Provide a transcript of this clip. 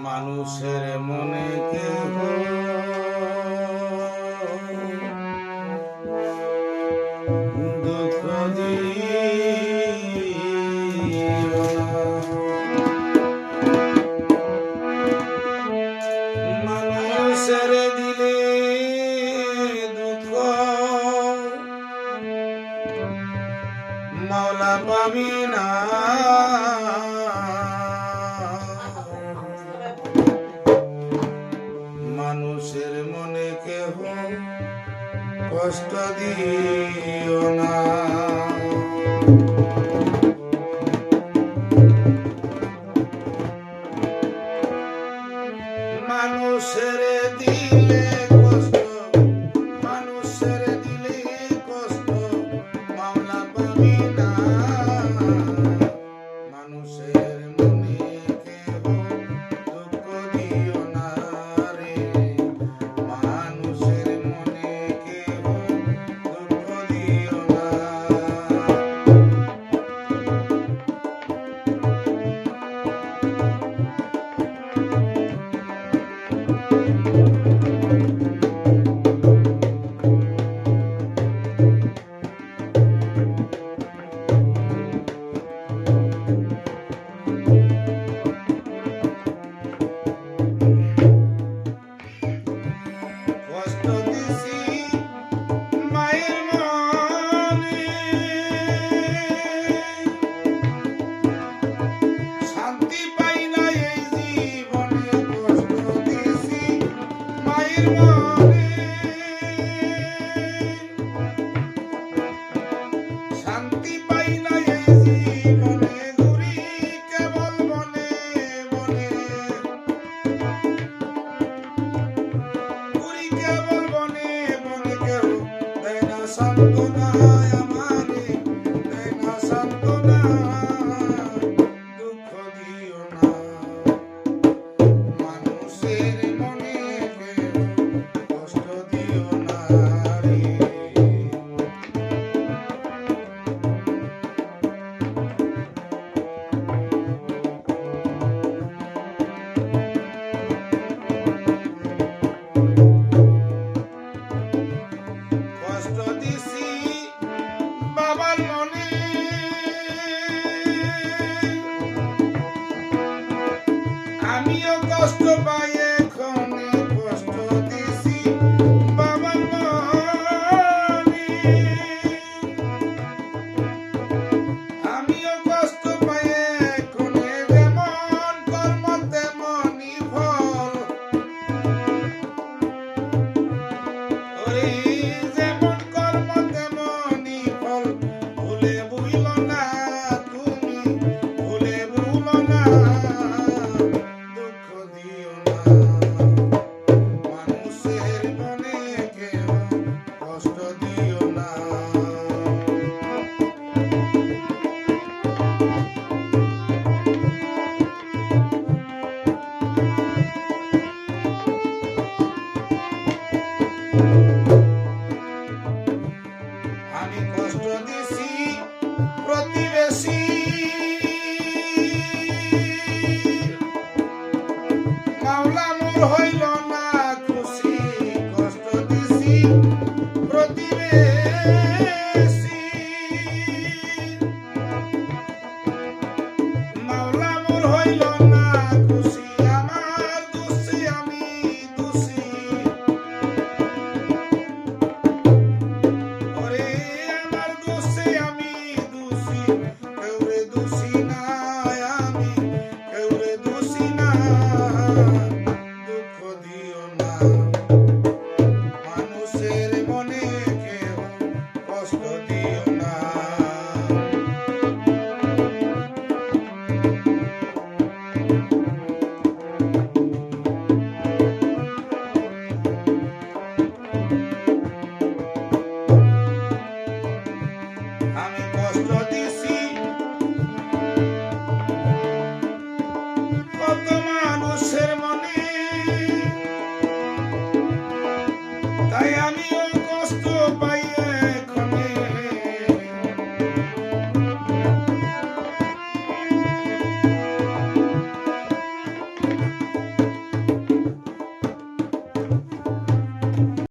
মানুষের মনে কেহ দুঃখ দিও না। মানুষের দিলে দুঃখ মাওলা পাবি না। মানুষের মনে কেহ কষ্ট দিও না। মানুষের দিলে কষ্ট, মানুষের দিলে কষ্ট মাওলা পাবি না। মানুষের মনে কেহ দুঃখ দিও না রে। মানুষের মনে কেহ দুঃখ দিও না। কষ্ট দিছি মায়ের মনে, শান্তি পাই না এই জীবনে। কষ্ট দিছি মায়ের মনে, শান্তি পাই না এই জীবনে। ঘুরি কেবল বনে বনে, ঘুরি কেবল বনে বনে। কেউ দেয় না সান্ত্বনা আমারে, দেয় না সান্ত্বনা। দুঃখ দিও না। মানুষের মনে কেউ কষ্ট দিও না রে। কষ্ট দিছি বাবার মনে, আমিও কষ্ট পাই এখনে। কষ্ট দিছি বাবার মনে, আমিও কষ্ট পাই এখনে। যেমন কর্ম তেমনি ফল, ওরে যেমন কর্ম তেমনি ফল। ভুলে ভুইল না তুমি, ভুলে ভুল না। দুঃখ দিও না। মানুষের মনে কেউ কষ্ট দিও না। আমি কষ্ট দিছি প্রতিবেশী, মাওলা মোর হইল না খুশি। কষ্ট দিছি প্রতিবেশী, মাওলা মোর হইল না খুশি। আমার দোষী আমি দোষী, ওরে আমার দোষে আমি দোষী। কেউরে দোষী না আমি, কেউরে দোষী না।